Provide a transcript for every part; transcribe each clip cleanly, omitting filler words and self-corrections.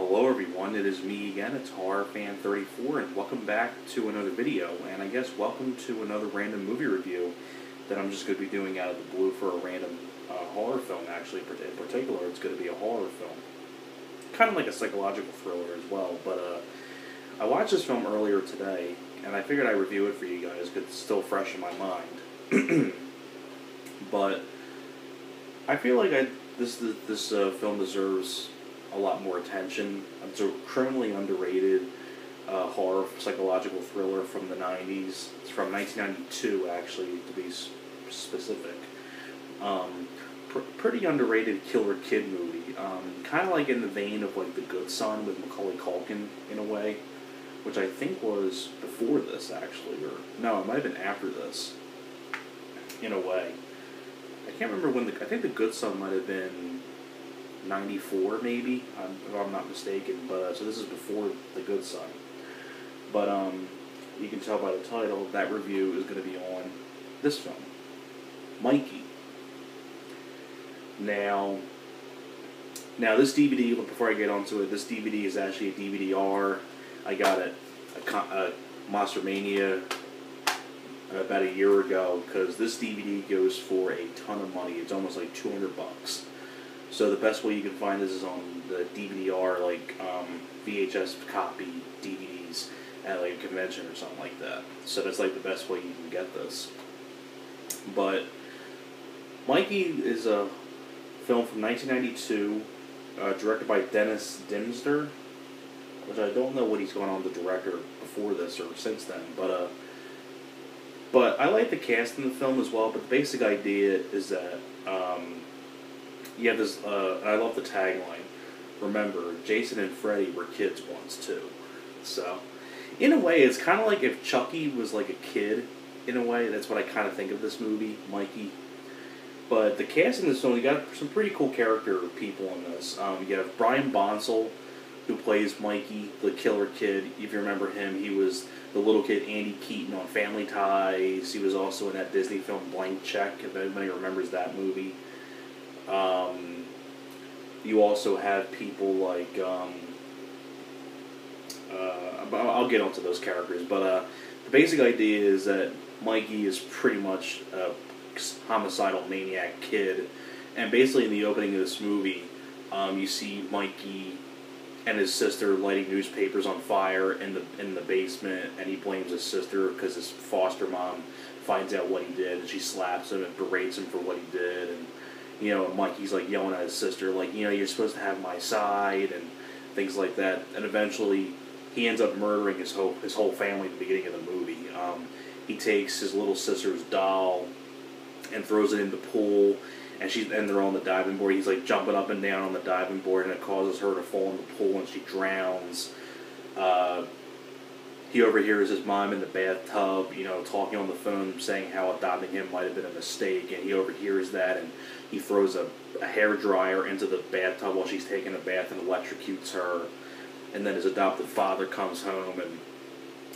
Hello everyone, it is me again, it's HorrorFan34, and welcome back to another video, and I guess welcome to another random movie review that I'm just going to be doing out of the blue for a random horror film, actually. In particular, it's going to be a horror film. Kind of like a psychological thriller as well, but I watched this film earlier today, and I figured I'd review it for you guys because it's still fresh in my mind. But I feel like this film deserves a lot more attention. It's a criminally underrated horror psychological thriller from the 90s. It's from 1992, actually, to be specific. Pretty underrated killer kid movie. Kind of like in the vein of like The Good Son with Macaulay Culkin in a way, which I think was before this, actually, or no, it might have been after this. In a way, I can't remember when I think The Good Son might have been 94, maybe, if I'm not mistaken. But so this is before The Good Son. But you can tell by the title that review is going to be on this film, Mikey. Now this DVD. Before I get onto it, this DVD is actually a DVD-R. I got it at Monster Mania about a year ago because this DVD goes for a ton of money. It's almost like $200. So the best way you can find this is on the DVD-R, like VHS copy DVDs at like a convention or something like that. So that's like the best way you can get this. But Mikey is a film from 1992, directed by Dennis Dimster, which I don't know what he's gone on to director before this or since then. But I like the cast in the film as well. But the basic idea is that you have this, I love the tagline, remember, Jason and Freddy were kids once too. So, in a way, it's kind of like if Chucky was like a kid, in a way. That's what I kind of think of this movie, Mikey. But the cast in this film, you got some pretty cool character people in this. You have Brian Bonsall, who plays Mikey, the killer kid. If you remember him, he was the little kid Andy Keaton on Family Ties. He was also in that Disney film Blank Check, if anybody remembers that movie. You also have people like, I'll get onto those characters, but the basic idea is that Mikey is pretty much a homicidal maniac kid, and basically in the opening of this movie, you see Mikey and his sister lighting newspapers on fire in the basement, and he blames his sister because his foster mom finds out what he did, and she slaps him and berates him for what he did, and you know, Mikey's like yelling at his sister, like, you know, you're supposed to have my side, and things like that. And eventually, he ends up murdering his whole family at the beginning of the movie. He takes his little sister's doll and throws it in the pool, and they're on the diving board. He's like jumping up and down on the diving board, and it causes her to fall in the pool, and she drowns. He overhears his mom in the bathtub, you know, talking on the phone, saying how adopting him might have been a mistake, and he overhears that, and he throws a hairdryer into the bathtub while she's taking a bath and electrocutes her. And then his adopted father comes home, and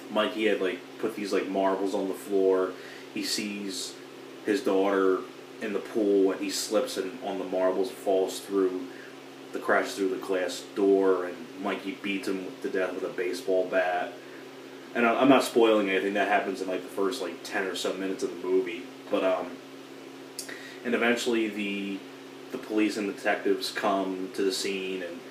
Mikey had like put these like marbles on the floor. He sees his daughter in the pool, and he slips on the marbles, falls crashes through the glass door, and Mikey beats him to death with a baseball bat. And I'm not spoiling anything. That happens in like the first like 10 or so minutes of the movie. But and eventually the police and detectives come to the scene, and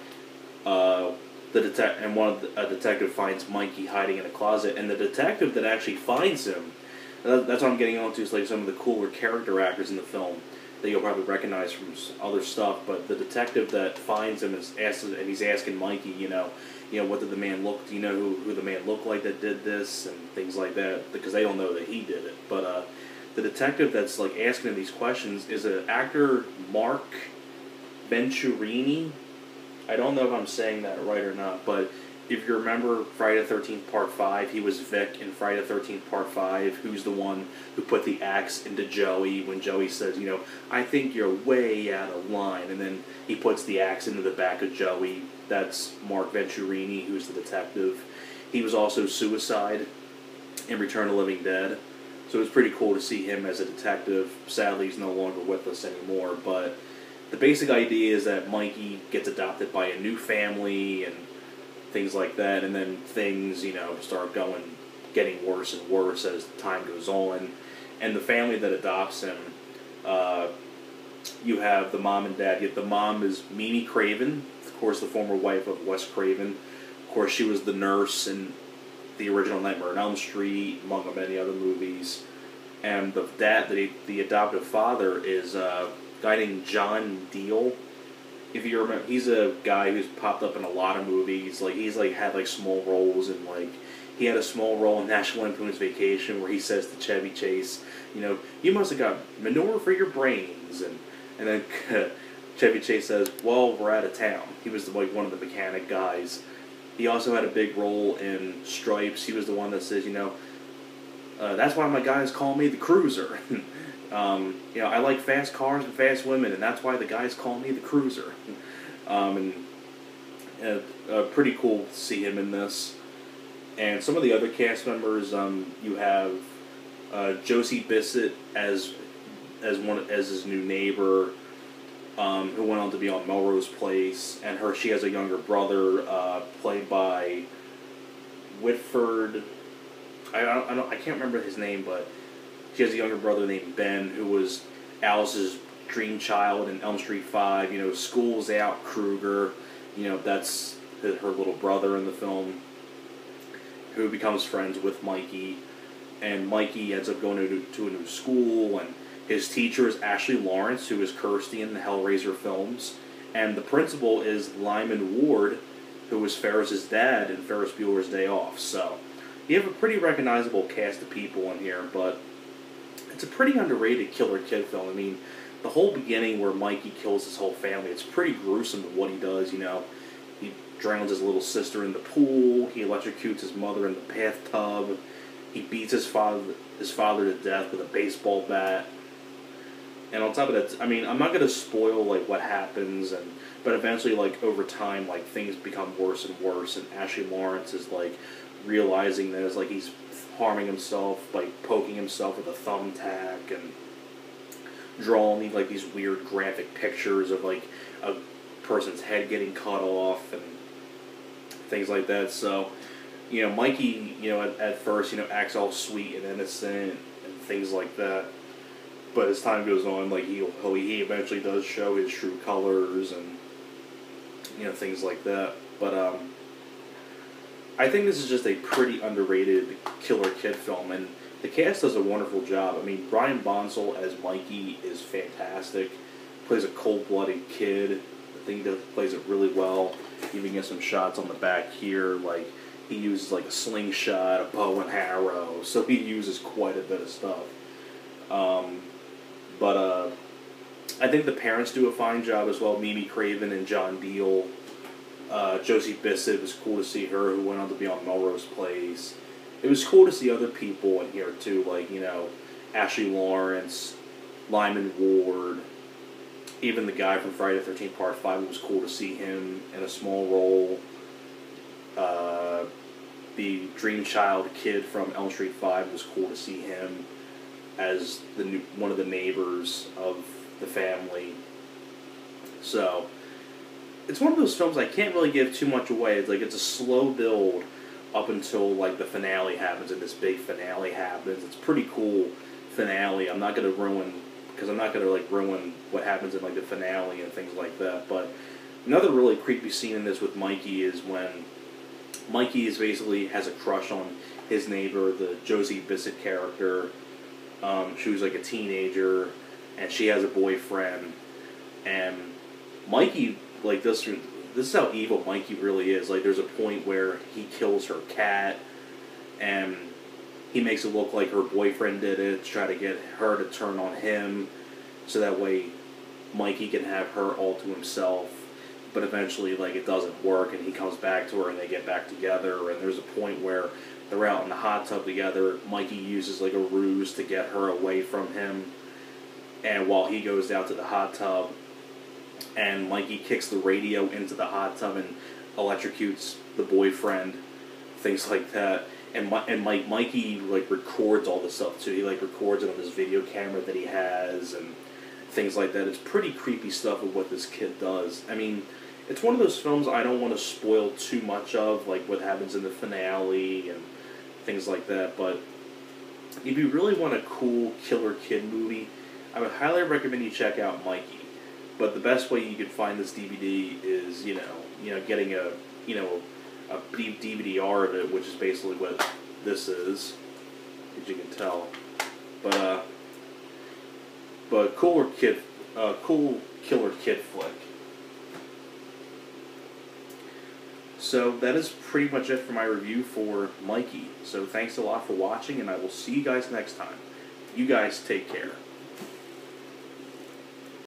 a detective finds Mikey hiding in a closet, and the detective that actually finds him, that's what I'm getting onto, is like some of the cooler character actors in the film that you'll probably recognize from other stuff. But the detective that finds him he's asking Mikey, you know, what did the man look? Do you know who the man looked like that did this and things like that? Because they don't know that he did it. But the detective that's like asking him these questions is an actor, Mark Venturini. I don't know if I'm saying that right or not, but if you remember Friday the 13th Part 5, he was Vic in Friday the 13th Part 5, who's the one who put the axe into Joey when Joey says, you know, I think you're way out of line, and then he puts the axe into the back of Joey. That's Mark Venturini, who's the detective. He was also Suicide in Return of the Living Dead, so it was pretty cool to see him as a detective. Sadly, he's no longer with us anymore, but the basic idea is that Mikey gets adopted by a new family and things like that, and then things, start getting worse and worse as time goes on. And the family that adopts him, you have the mom and dad. The mom is Mimi Craven, of course, the former wife of Wes Craven. Of course, she was the nurse in the original Nightmare on Elm Street, among many other movies. And the dad, the adoptive father, is a guy named John Diehl. If you remember, he's a guy who's popped up in a lot of movies. He's had small roles in he had a small role in National Lampoon's Vacation where he says to Chevy Chase, you must have got manure for your brains, and then Chevy Chase says, well, we're out of town. He was one of the mechanic guys. He also had a big role in Stripes. He was the one that says, that's why my guys call me the Cruiser. I like fast cars and fast women, and that's why the guys call me the Cruiser. Pretty cool to see him in this. And some of the other cast members, you have Josie Bissett as his new neighbor, who went on to be on Melrose Place, and she has a younger brother played by Whitford. I can't remember his name, but she has a younger brother named Ben, who was Alice's dream child in Elm Street 5. School's Out, Krueger. That's her little brother in the film, who becomes friends with Mikey. And Mikey ends up going to a new school, and his teacher is Ashley Laurence, who is Kirsty in the Hellraiser films. And the principal is Lyman Ward, who was Ferris's dad in Ferris Bueller's Day Off. So you have a pretty recognizable cast of people in here, but it's a pretty underrated killer kid film. I mean, the whole beginning where Mikey kills his whole family, it's pretty gruesome what he does, He drowns his little sister in the pool, he electrocutes his mother in the bathtub, he beats his father to death with a baseball bat. And on top of that, I mean, I'm not going to spoil, what happens, but eventually, over time, things become worse and worse, and Ashley Laurence is, realizing this, he's harming himself by poking himself with a thumbtack and drawing these weird graphic pictures of a person's head getting cut off and things like that. So Mikey at first acts all sweet and innocent and things like that, but as time goes on, he eventually does show his true colors and things like that. But I think this is just a pretty underrated killer kid film, and the cast does a wonderful job. I mean, Brian Bonsall as Mikey is fantastic. Plays a cold-blooded kid. I think he plays it really well. You even get some shots on the back here. He uses a slingshot, a bow and arrow, so he uses quite a bit of stuff. But I think the parents do a fine job as well. Mimi Craven and John Diehl. Josie Bissett, it was cool to see her, who went on to be on Melrose Place. It was cool to see other people in here too, Ashley Laurence, Lyman Ward, even the guy from Friday the 13th Part 5, it was cool to see him in a small role. The Dream Child kid from Elm Street 5, it was cool to see him as one of the neighbors of the family. So it's one of those films I can't really give too much away. It's a slow build up until the finale happens, and this big finale happens. It's a pretty cool finale. I'm not going to ruin, because I'm not going to ruin what happens in the finale and things like that. But another really creepy scene in this with Mikey is when Mikey basically has a crush on his neighbor, the Josie Bissett character. She was a teenager, and she has a boyfriend, and Mikey, this is how evil Mikey really is. There's a point where he kills her cat, and he makes it look like her boyfriend did it to try to get her to turn on him, so that way Mikey can have her all to himself. But eventually, it doesn't work, and he comes back to her, and they get back together, and there's a point where they're out in the hot tub together. Mikey uses, a ruse to get her away from him, and while he goes out to the hot tub, and Mikey kicks the radio into the hot tub and electrocutes the boyfriend, things like that. And Mikey records all this stuff too. He records it on this video camera that he has, and things like that. It's pretty creepy stuff of what this kid does. I mean, it's one of those films I don't want to spoil too much of, like what happens in the finale and things like that, but if you really want a cool killer kid movie, I would highly recommend you check out Mikey. But the best way you can find this DVD is, getting a DVD-R of it, which is basically what this is, as you can tell. But cool killer kid flick. So that is pretty much it for my review for Mikey. So thanks a lot for watching, and I will see you guys next time. You guys take care.